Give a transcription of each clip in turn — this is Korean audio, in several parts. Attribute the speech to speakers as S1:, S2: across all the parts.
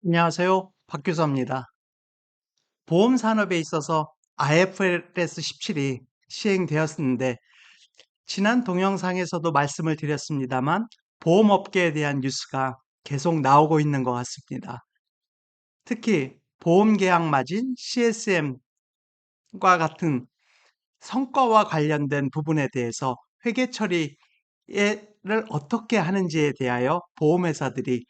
S1: 안녕하세요. 박규서입니다. 보험 산업에 있어서 IFRS 17이 시행되었는데, 지난 동영상에서도 말씀을 드렸습니다만, 보험업계에 대한 뉴스가 계속 나오고 있는 것 같습니다. 특히 보험계약 마진 CSM과 같은 성과와 관련된 부분에 대해서 회계 처리를 어떻게 하는지에 대하여 보험회사들이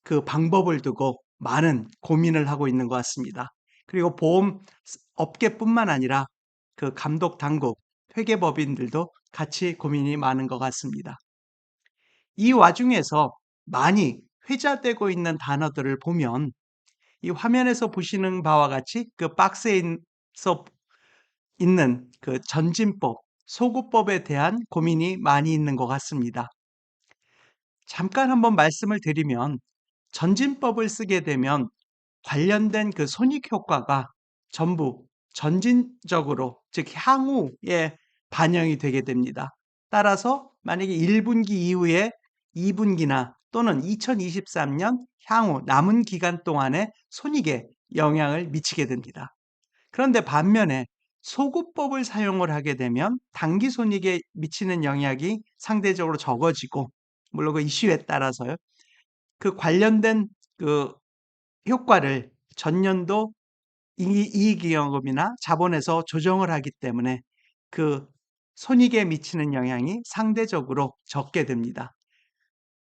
S1: 그 방법을 두고 많은 고민을 하고 있는 것 같습니다. 그리고 보험 업계뿐만 아니라 그 감독 당국, 회계법인들도 같이 고민이 많은 것 같습니다. 이 와중에서 많이 회자되고 있는 단어들을 보면 이 화면에서 보시는 바와 같이 그 박스에서 있는 그 전진법, 소구법에 대한 고민이 많이 있는 것 같습니다. 잠깐 한번 말씀을 드리면 전진법을 쓰게 되면 관련된 그 손익 효과가 전부 전진적으로, 즉 향후에 반영이 되게 됩니다. 따라서 만약에 1분기 이후에 2분기나 또는 2023년 향후 남은 기간 동안에 손익에 영향을 미치게 됩니다. 그런데 반면에 소구법을 사용을 하게 되면 단기 손익에 미치는 영향이 상대적으로 적어지고, 물론 그 이슈에 따라서요. 그 관련된 그 효과를 전년도 이익이익여금이나 자본에서 조정을 하기 때문에 그 손익에 미치는 영향이 상대적으로 적게 됩니다.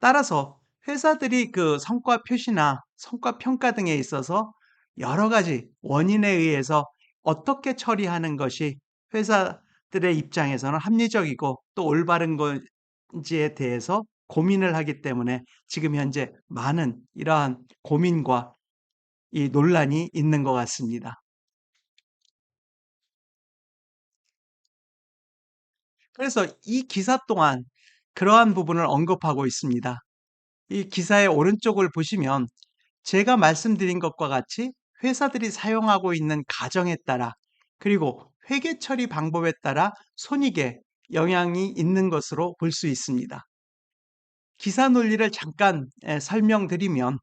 S1: 따라서 회사들이 그 성과 표시나 성과 평가 등에 있어서 여러 가지 원인에 의해서 어떻게 처리하는 것이 회사들의 입장에서는 합리적이고 또 올바른 건지에 대해서 고민을 하기 때문에 지금 현재 많은 이러한 고민과 이 논란이 있는 것 같습니다. 그래서 이 기사 또한 그러한 부분을 언급하고 있습니다. 이 기사의 오른쪽을 보시면 제가 말씀드린 것과 같이 회사들이 사용하고 있는 가정에 따라, 그리고 회계 처리 방법에 따라 손익에 영향이 있는 것으로 볼 수 있습니다. 기사 논리를 잠깐 설명드리면,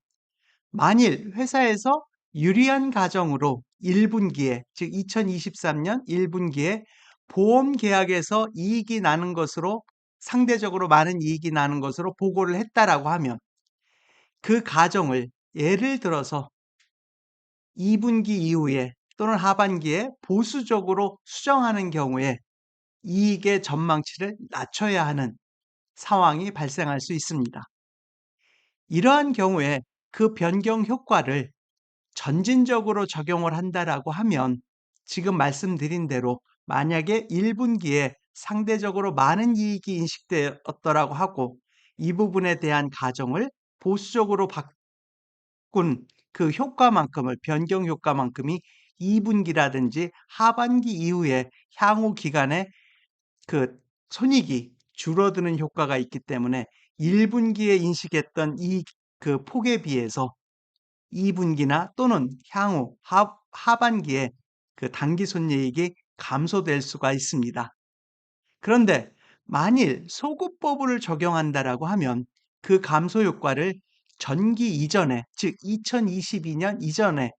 S1: 만일 회사에서 유리한 가정으로 1분기에, 즉 2023년 1분기에 보험 계약에서 이익이 나는 것으로, 상대적으로 많은 이익이 나는 것으로 보고를 했다라고 하면, 그 가정을 예를 들어서 2분기 이후에 또는 하반기에 보수적으로 수정하는 경우에 이익의 전망치를 낮춰야 하는 상황이 발생할 수 있습니다. 이러한 경우에 그 변경 효과를 전진적으로 적용을 한다라고 하면, 지금 말씀드린 대로 만약에 1분기에 상대적으로 많은 이익이 인식되었더라고 하고 이 부분에 대한 가정을 보수적으로 바꾼 그 효과만큼을, 변경 효과만큼이 2분기라든지 하반기 이후에 향후 기간에 그 손익이 줄어드는 효과가 있기 때문에 1분기에 인식했던 이 그 폭에 비해서 2분기나 또는 향후 하반기에 그 단기 손익이 감소될 수가 있습니다. 그런데 만일 소구법을 적용한다라고 하면 그 감소 효과를 전기 이전에, 즉 2022년 이전에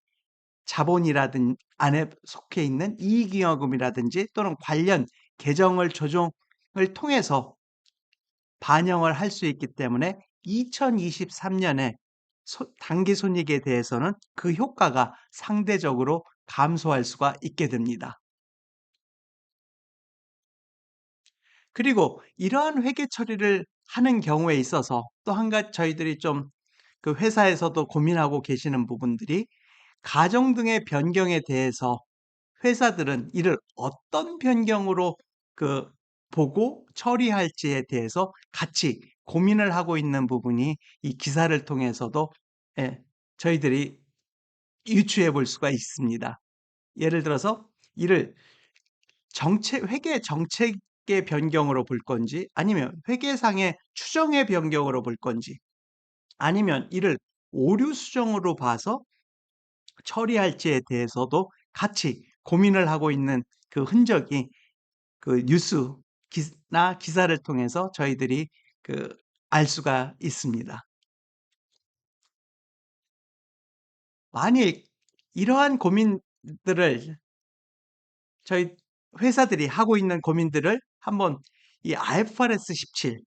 S1: 자본이라든 안에 속해 있는 이익잉여금이라든지 또는 관련 계정을 조정을 통해서 반영을 할 수 있기 때문에 2023년에 단기 손익에 대해서는 그 효과가 상대적으로 감소할 수가 있게 됩니다. 그리고 이러한 회계 처리를 하는 경우에 있어서 또 한 가지 저희들이 좀 그 회사에서도 고민하고 계시는 부분들이, 가정 등의 변경에 대해서 회사들은 이를 어떤 변경으로 그 보고 처리할지에 대해서 같이 고민을 하고 있는 부분이 이 기사를 통해서도 예, 저희들이 유추해 볼 수가 있습니다. 예를 들어서 이를 회계 정책의 변경으로 볼 건지, 아니면 회계상의 추정의 변경으로 볼 건지, 아니면 이를 오류 수정으로 봐서 처리할지에 대해서도 같이 고민을 하고 있는 그 흔적이 그 뉴스나 기사를 통해서 저희들이 그 알 수가 있습니다. 만일 이러한 고민들을 저희 회사들이 하고 있는 고민들을 한번 이 IFRS 17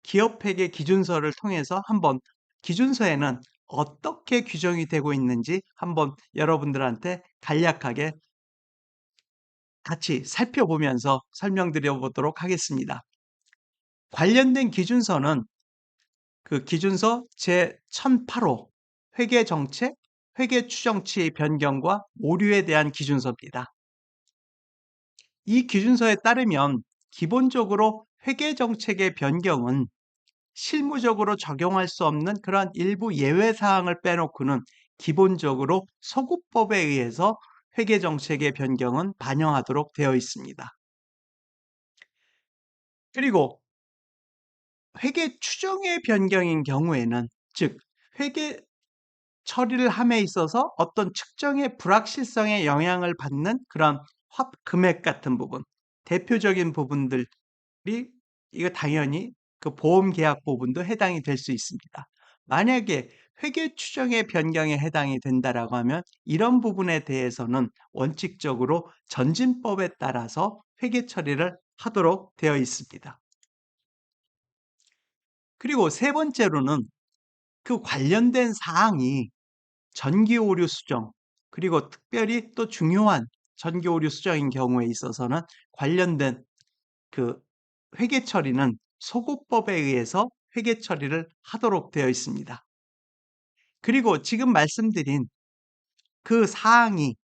S1: 기업회계 기준서를 통해서 한번 기준서에는 어떻게 규정이 되고 있는지 한번 여러분들한테 간략하게 같이 살펴보면서 설명드려 보도록 하겠습니다. 관련된 기준서는 그 기준서 제1008호 회계정책, 회계추정치 변경과 오류에 대한 기준서입니다. 이 기준서에 따르면 기본적으로 회계정책의 변경은 실무적으로 적용할 수 없는 그러한 일부 예외 사항을 빼놓고는 기본적으로 소구법에 의해서 회계정책의 변경은 반영하도록 되어 있습니다. 그리고 회계 추정의 변경인 경우에는 즉 회계 처리를 함에 있어서 어떤 측정의 불확실성에 영향을 받는 그런 금액 같은 부분, 대표적인 부분들이 이거 당연히 그 보험 계약 부분도 해당이 될 수 있습니다. 만약에 회계 추정의 변경에 해당이 된다라고 하면 이런 부분에 대해서는 원칙적으로 전진법에 따라서 회계 처리를 하도록 되어 있습니다. 그리고 세 번째로는 그 관련된 사항이 전기 오류 수정, 그리고 특별히 또 중요한 전기 오류 수정인 경우에 있어서는 관련된 그 회계 처리는 소고법에 의해서 회계 처리를 하도록 되어 있습니다. 그리고 지금 말씀드린 그 사항이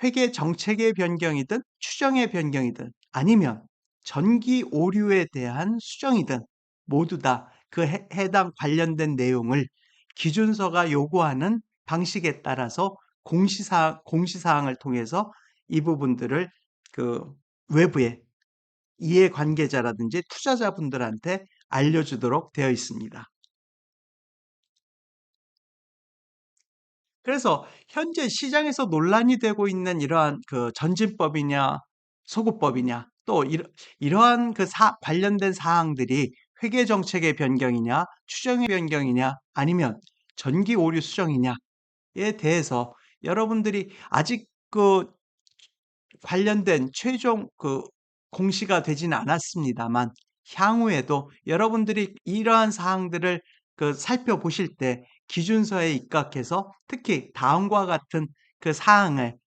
S1: 회계 정책의 변경이든 추정의 변경이든 아니면 전기 오류에 대한 수정이든 모두 다 그 해당 관련된 내용을 기준서가 요구하는 방식에 따라서 공시사항을 통해서 이 부분들을 그 외부에 이해관계자라든지 투자자분들한테 알려주도록 되어 있습니다. 그래서 현재 시장에서 논란이 되고 있는 이러한 그 전진법이냐 소구법이냐 또 이러한 그 관련된 사항들이 회계 정책의 변경이냐 추정의 변경이냐 아니면 전기 오류 수정이냐에 대해서 여러분들이 아직 그 관련된 최종 그 공시가 되지는 않았습니다만 향후에도 여러분들이 이러한 사항들을 그 살펴보실 때 기준서에 입각해서 특히 다음과 같은 그 사항을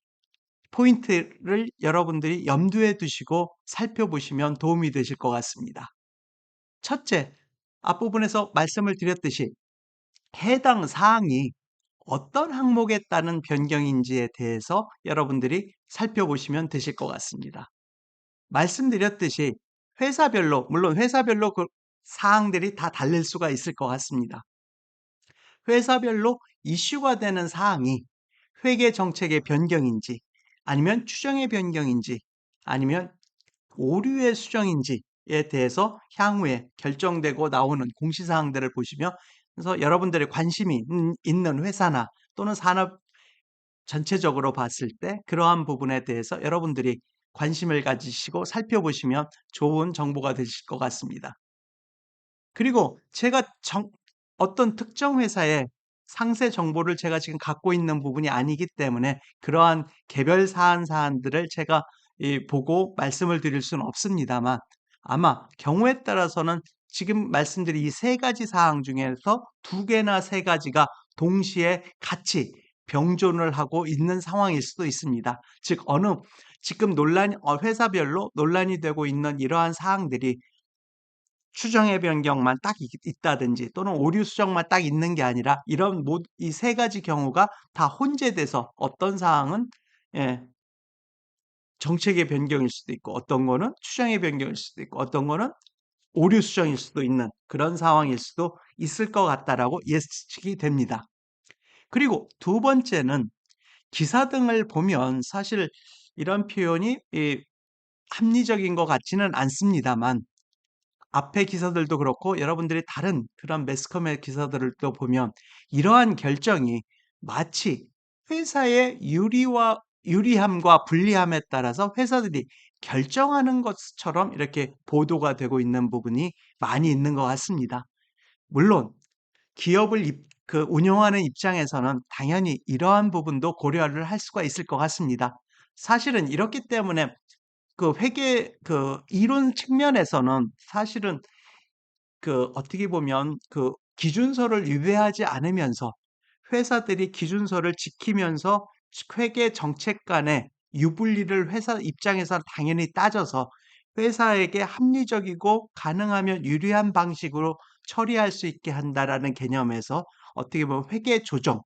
S1: 포인트를 여러분들이 염두에 두시고 살펴보시면 도움이 되실 것 같습니다. 첫째, 앞부분에서 말씀을 드렸듯이 해당 사항이 어떤 항목에 따른 변경인지에 대해서 여러분들이 살펴보시면 되실 것 같습니다. 말씀드렸듯이 회사별로, 물론 회사별로 그 사항들이 다 다를 수가 있을 것 같습니다. 회사별로 이슈가 되는 사항이 회계 정책의 변경인지 아니면 추정의 변경인지 아니면 오류의 수정인지에 대해서 향후에 결정되고 나오는 공시사항들을 보시면 그래서 여러분들의 관심이 있는 회사나 또는 산업 전체적으로 봤을 때 그러한 부분에 대해서 여러분들이 관심을 가지시고 살펴보시면 좋은 정보가 되실 것 같습니다. 그리고 제가 어떤 특정 회사의 상세 정보를 제가 지금 갖고 있는 부분이 아니기 때문에 그러한 개별 사안들을 제가 보고 말씀을 드릴 수는 없습니다만 아마 경우에 따라서는 지금 말씀드린 이 세 가지 사항 중에서 두 개나 세 가지가 동시에 같이 병존을 하고 있는 상황일 수도 있습니다. 즉 지금 회사별로 논란이 되고 있는 이러한 사항들이 추정의 변경만 딱 있다든지 또는 오류 수정만 딱 있는 게 아니라 이런 이 세 가지 경우가 다 혼재돼서 어떤 사항은 예, 정책의 변경일 수도 있고 어떤 거는 추정의 변경일 수도 있고 어떤 거는 오류 수정일 수도 있는 그런 상황일 수도 있을 것 같다라고 예측이 됩니다. 그리고 두 번째는 기사 등을 보면 사실 이런 표현이 합리적인 것 같지는 않습니다만 앞에 기사들도 그렇고 여러분들이 다른 그런 매스컴의 기사들을 또 보면 이러한 결정이 마치 회사의 유리함과 불리함에 따라서 회사들이 결정하는 것처럼 이렇게 보도가 되고 있는 부분이 많이 있는 것 같습니다. 물론 기업을 운영하는 입장에서는 당연히 이러한 부분도 고려를 할 수가 있을 것 같습니다. 사실은 이렇기 때문에 회계 이론 측면에서는 사실은 어떻게 보면 기준서를 위배하지 않으면서 회사들이 기준서를 지키면서 회계 정책 간의 유불리를 회사 입장에서 당연히 따져서 회사에게 합리적이고 가능하면 유리한 방식으로 처리할 수 있게 한다라는 개념에서 어떻게 보면 회계 조정,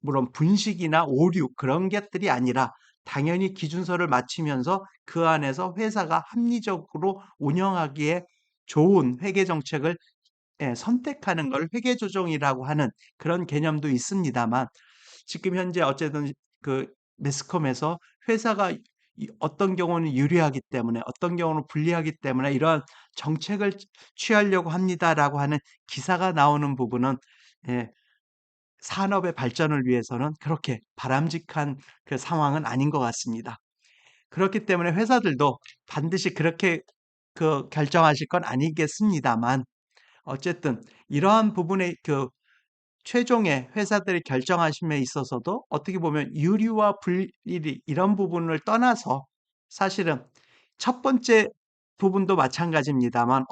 S1: 물론 분식이나 오류 그런 것들이 아니라 당연히 기준서를 맞추면서 그 안에서 회사가 합리적으로 운영하기에 좋은 회계 정책을 선택하는 걸 회계 조정이라고 하는 그런 개념도 있습니다만, 지금 현재 어쨌든 매스컴에서 회사가 어떤 경우는 유리하기 때문에 어떤 경우는 불리하기 때문에 이러한 정책을 취하려고 합니다라고 하는 기사가 나오는 부분은 예, 산업의 발전을 위해서는 그렇게 바람직한 상황은 아닌 것 같습니다. 그렇기 때문에 회사들도 반드시 그렇게 결정하실 건 아니겠습니다만, 어쨌든 이러한 부분의 최종의 회사들이 결정하심에 있어서도 어떻게 보면 유리와 불리 이런 부분을 떠나서 사실은 첫 번째 부분도 마찬가지입니다만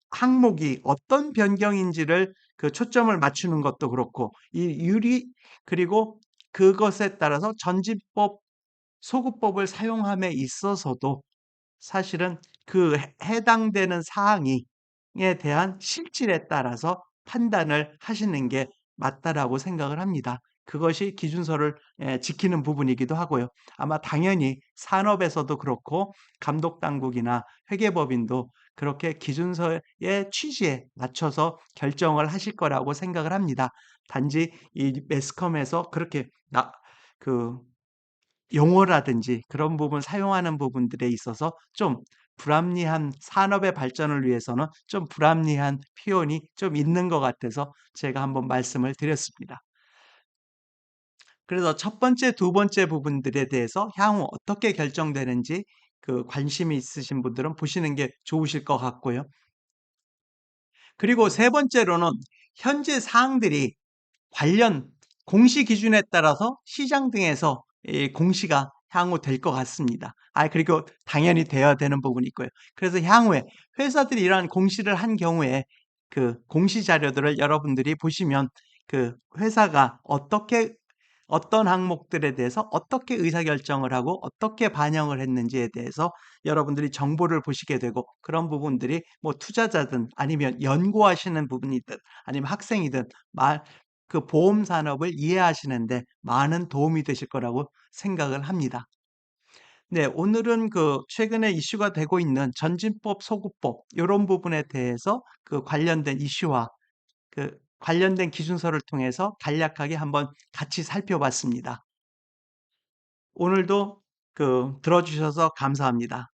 S1: 항목이 어떤 변경인지를 초점을 맞추는 것도 그렇고 이 유리 그리고 그것에 따라서 전진법, 소구법을 사용함에 있어서도 사실은 해당되는 사항에 대한 실질에 따라서 판단을 하시는 게 맞다라고 생각을 합니다. 그것이 기준서를 지키는 부분이기도 하고요. 아마 당연히 산업에서도 그렇고 감독 당국이나 회계법인도 그렇게 기준서의 취지에 맞춰서 결정을 하실 거라고 생각을 합니다. 단지 이 매스컴에서 그렇게 그 용어라든지 그런 부분 사용하는 부분들에 있어서 좀 불합리한 산업의 발전을 위해서는 좀 불합리한 표현이 좀 있는 것 같아서 제가 한번 말씀을 드렸습니다. 그래서 첫 번째, 두 번째 부분들에 대해서 향후 어떻게 결정되는지 관심이 있으신 분들은 보시는 게 좋으실 것 같고요. 그리고 세 번째로는 현재 사항들이 관련 공시 기준에 따라서 시장 등에서 공시가 향후 될 것 같습니다. 그리고 당연히 되어야 되는 부분이 있고요. 그래서 향후에 회사들이 이러한 공시를 한 경우에 공시 자료들을 여러분들이 보시면 회사가 어떤 항목들에 대해서 어떻게 의사결정을 하고 어떻게 반영을 했는지에 대해서 여러분들이 정보를 보시게 되고, 그런 부분들이 뭐 투자자든 아니면 연구하시는 부분이든 아니면 학생이든 보험 산업을 이해하시는데 많은 도움이 되실 거라고 생각을 합니다. 네, 오늘은 최근에 이슈가 되고 있는 전진법, 소구법 이런 부분에 대해서 관련된 이슈와 관련된 기준서를 통해서 간략하게 한번 같이 살펴봤습니다. 오늘도 들어주셔서 감사합니다.